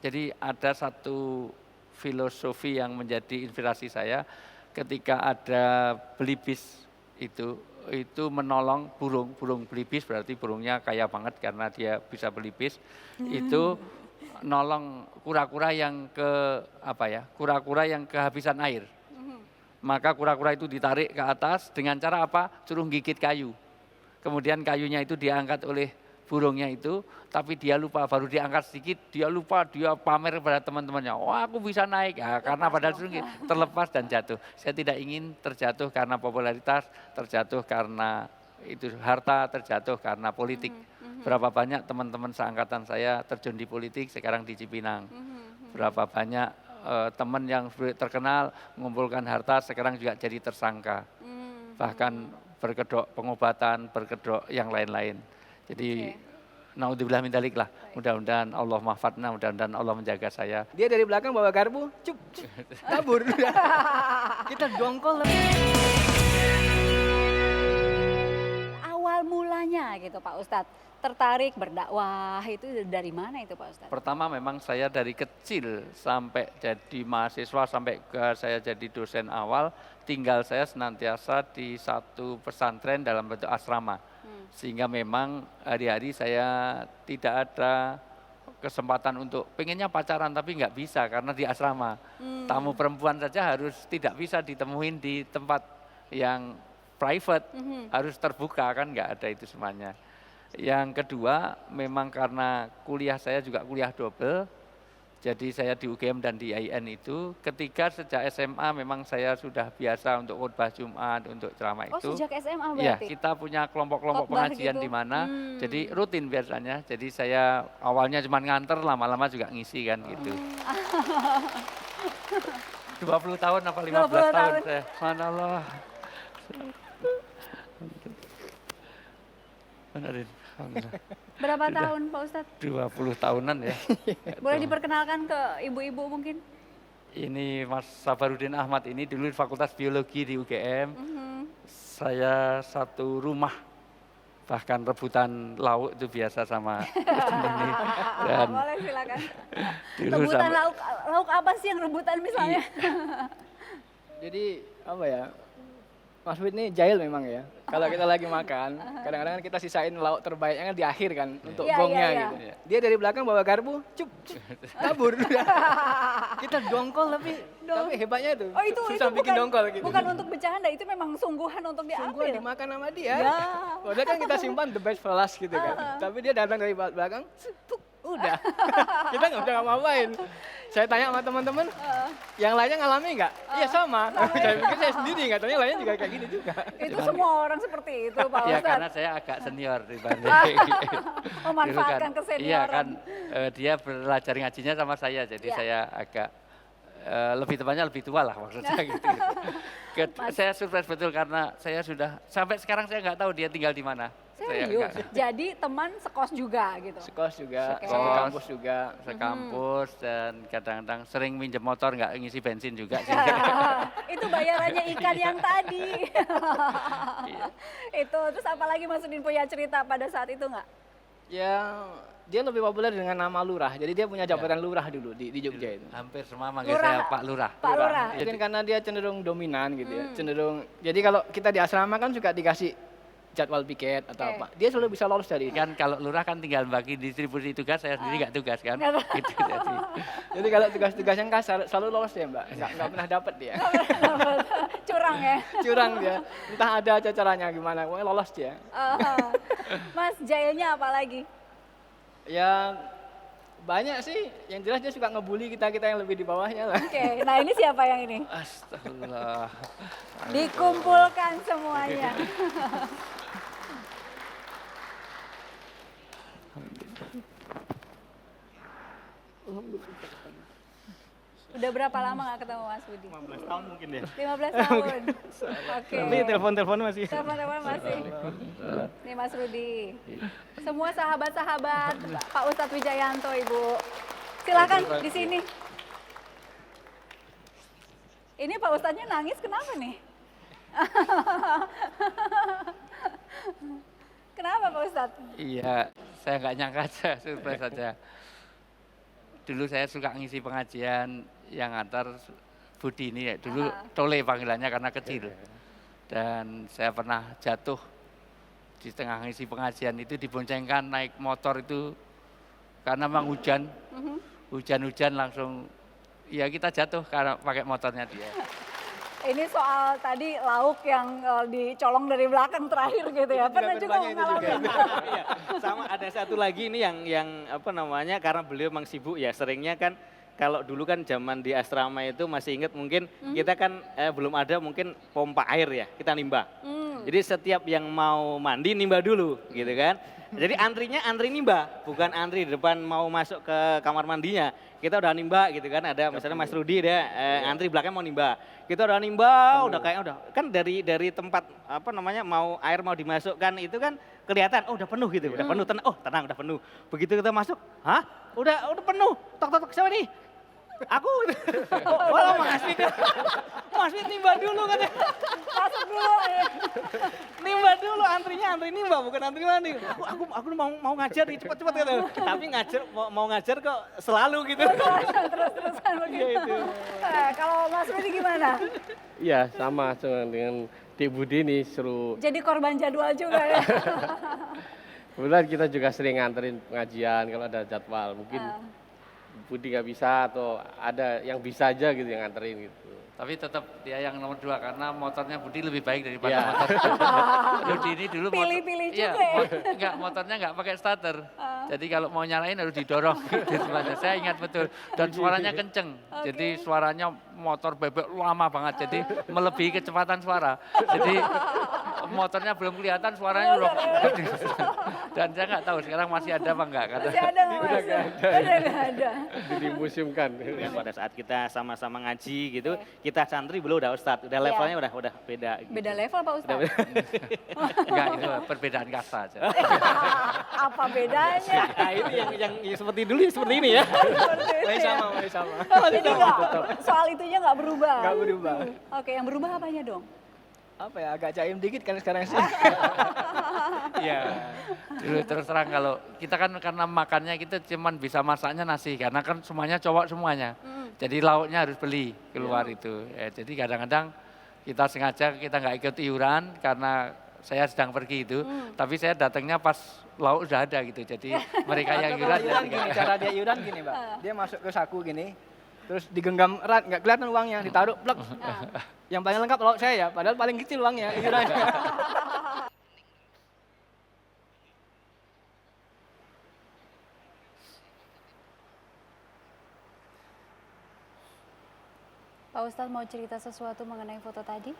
Jadi ada satu filosofi yang menjadi inspirasi saya ketika ada belibis itu menolong burung belibis berarti burungnya kaya banget karena dia bisa belibis, itu nolong kura-kura yang kura-kura yang kehabisan air. Maka kura-kura itu ditarik ke atas dengan cara apa? Suruh gigit kayu. Kemudian kayunya itu diangkat oleh burungnya itu, tapi dia lupa, baru diangkat sedikit, dia lupa, dia pamer kepada teman-temannya, wah aku bisa naik, ya, karena padahal terlepas dan jatuh. Saya tidak ingin terjatuh karena popularitas, terjatuh karena itu harta, terjatuh karena politik. Berapa banyak teman-teman seangkatan saya terjun di politik, sekarang di Cipinang. Berapa banyak teman yang terkenal mengumpulkan harta, sekarang juga jadi tersangka. Bahkan berkedok pengobatan, berkedok yang lain-lain. Jadi naudzubillah min dzalik lah. Mudah-mudahan Allah mahfadna, mudah-mudahan Allah menjaga saya. Dia dari belakang bawa garpu, kabur. Kita dongkol. Awal mulanya gitu Pak Ustadz, tertarik berdakwah itu dari mana itu Pak Ustadz? Pertama memang saya dari kecil sampai jadi mahasiswa, sampai ke saya jadi dosen awal, tinggal saya senantiasa di satu pesantren dalam bentuk asrama. Sehingga memang hari-hari saya tidak ada kesempatan untuk pengennya pacaran tapi nggak bisa karena di asrama. Tamu perempuan saja harus tidak bisa ditemuin di tempat yang private, harus terbuka kan nggak ada itu semuanya. Yang kedua memang karena kuliah saya juga kuliah double, jadi saya di UGM dan di IAIN itu, ketika sejak SMA memang saya sudah biasa untuk khutbah Jumat, untuk ceramah itu. Oh sejak SMA Iya, berarti? kita punya kelompok-kelompok pengajian gitu. di mana, jadi rutin biasanya. Jadi saya awalnya cuma nganter, lama-lama juga ngisi kan gitu. 20 tahun apa 15 tahun saya, subhanallah. Benerin. Berapa tahun Pak Ustadz? 20 tahunan ya. Boleh diperkenalkan ke ibu-ibu mungkin? Ini Mas Sabarudin Ahmad ini dulu di Fakultas Biologi di UGM. Saya satu rumah, bahkan rebutan lauk itu biasa sama ini. Dan boleh silakan. rebutan lauk apa sih yang rebutan misalnya? Jadi apa ya, Mas Wid ini jahil memang ya. Kalau kita lagi makan, kadang-kadang kan kita sisain lauk terbaiknya kan di akhir kan, untuk gongnya gitu. Dia dari belakang bawa garpu, kabur. Kita dongkol tapi hebatnya itu. Oh itu susah bikin dongkol gitu. Bukan untuk bercanda, itu memang sungguhan untuk diambil. Sungguhan dimakan sama dia. Ya. Padahal kan kita simpan the best for last gitu kan. Tapi dia datang dari belakang, udah. Kita nggak bisa ngapain. Saya tanya sama teman-teman, yang lainnya ngalami nggak? Iya sama. Saya pikir saya sendiri, nggak tahu yang lainnya juga kayak gini juga. Itu semua orang seperti itu Pak ya Ustadz. karena saya agak senior dibanding. Memanfaatkan Dulu kesenioran. Iya kan, dia belajar ngajinya sama saya, jadi saya agak lebih tepatnya lebih tua lah maksud saya gitu. Saya surprise betul karena saya sudah sampai sekarang saya nggak tahu dia tinggal di mana. Serius? Jadi teman sekos juga gitu? Sekos juga, Sekos. sekampus juga. Sekampus dan kadang-kadang sering minjem motor nggak ngisi bensin juga sih. Itu bayarannya ikan yang tadi. Itu, terus apalagi Mas Udin punya cerita pada saat itu nggak? Ya, dia lebih populer dengan nama lurah. Jadi dia punya jabatan lurah dulu di Jogja itu. Hampir semua manggil saya Pak Lurah. Pak Lurah. Mungkin karena dia cenderung dominan gitu ya. Cenderung. Jadi kalau kita di asrama kan suka dikasih jadwal piket atau apa. Dia selalu bisa lolos dari itu. Kan kalau lurah kan tinggal bagi distribusi tugas, saya sendiri nggak tugas kan. Gitu, jadi kalau tugas-tugas yang kasar selalu lolos ya Mbak. Nggak pernah dapat dia. Curang ya? Curang dia. Entah ada caranya gimana, pokoknya lolos dia. Mas jahilnya apa lagi? Ya banyak sih, yang jelas dia suka ngebully kita-kita yang lebih di bawahnya lah. Oke, nah ini siapa yang ini? Astagfirullah. Dikumpulkan semuanya. Udah berapa lama gak ketemu Mas Budi? 15 tahun mungkin ya. 15 tahun. Oke. Tapi telepon-telepon masih. Telepon-telepon masih. Nih Mas Rudi. Semua sahabat-sahabat Pak Ustadz Wijayanto Ibu. Silakan di sini. Ini Pak Ustadznya nangis kenapa nih? Kenapa Pak Ustadz? Iya, saya nggak nyangka aja, surprise saja. dulu saya suka ngisi pengajian yang antar Budi ini ya, dulu Tole panggilannya karena kecil. Dan saya pernah jatuh di tengah ngisi pengajian itu diboncengkan naik motor itu karena memang hujan langsung ya kita jatuh karena pakai motornya dia. Ini soal tadi lauk yang dicolong dari belakang terakhir gitu ya. Pernah juga ngalamin. Iya, sama ada satu lagi ini yang apa namanya, karena beliau memang sibuk ya, seringnya kan kalau dulu kan zaman di asrama itu masih ingat mungkin kita kan belum ada mungkin pompa air ya, kita nimba. Jadi setiap yang mau mandi nimba dulu gitu kan. Jadi antrinya antri nimba, bukan antri di depan mau masuk ke kamar mandinya. Kita udah nimba gitu kan, ada misalnya Mas Rudi dia antri belakang mau nimba. Kita udah nimba, udah kayaknya udah kan dari tempat apa namanya mau air mau dimasukkan itu kan kelihatan oh udah penuh gitu, udah penuh tenang, oh tenang udah penuh. Begitu kita masuk, hah? Udah penuh. Tok siapa nih? Aku gitu. Oh, Mas Fit nimba dulu katanya. Masuk dulu. Nimba dulu, antri nimba bukan antri mandi. Aku mau ngajar nih cepet katanya. Tapi mau ngajar kok selalu gitu. Terus-terusan begitu. Kalau Mas Rudi gimana? Iya, sama dengan Dik Budi ini suruh. Jadi korban jadwal juga ya. Kebetulan kita juga sering nganterin pengajian kalau ada jadwal. Mungkin Budi nggak bisa atau ada yang bisa aja gitu yang nganterin gitu. Tapi tetap dia yang nomor 2 karena motornya Budi lebih baik daripada Iya. motor. Budi ini dulu Pilih-pilih juga ya. enggak, motornya enggak pakai starter. Jadi kalau mau nyalain harus didorong gitu sebenarnya. Saya ingat betul dan suaranya kenceng. Jadi suaranya motor bebek lama banget. Jadi melebihi kecepatan suara. Jadi motornya belum kelihatan suaranya udah. Dan saya nggak tahu sekarang masih ada apa enggak karena Masih ada nggak Mas? Udah nggak ada. Jadi museumkan. Dan pada saat kita sama-sama ngaji gitu, kita santri belum udah ustadz, udah levelnya udah beda. Gitu. Beda level Pak Ustadz? enggak itu perbedaan kasta aja. Apa bedanya? Nah itu yang seperti dulu ya seperti ini ya. Masih sama. Jadi soal itunya nggak berubah? Nggak berubah. Oke, yang berubah apanya dong? Apa ya, agak jaim dikit kan sekarang sih. Iya. Dulu terus terang kalau kita kan karena makannya kita cuman bisa masaknya nasi karena kan semuanya cowok semuanya. Jadi lauknya harus beli keluar itu. Jadi kadang-kadang kita sengaja kita nggak ikut iuran karena saya sedang pergi itu, tapi saya datangnya pas lauk udah ada gitu. Jadi mereka yang iuran Iuran gini, cara dia iuran gini, Pak. Dia masuk ke saku gini, terus digenggam erat, nggak kelihatan uangnya, ditaruh plek. Yang paling lengkap lauk saya ya, padahal paling kecil uangnya, iurannya. Pak Ustadz mau cerita sesuatu mengenai foto tadi?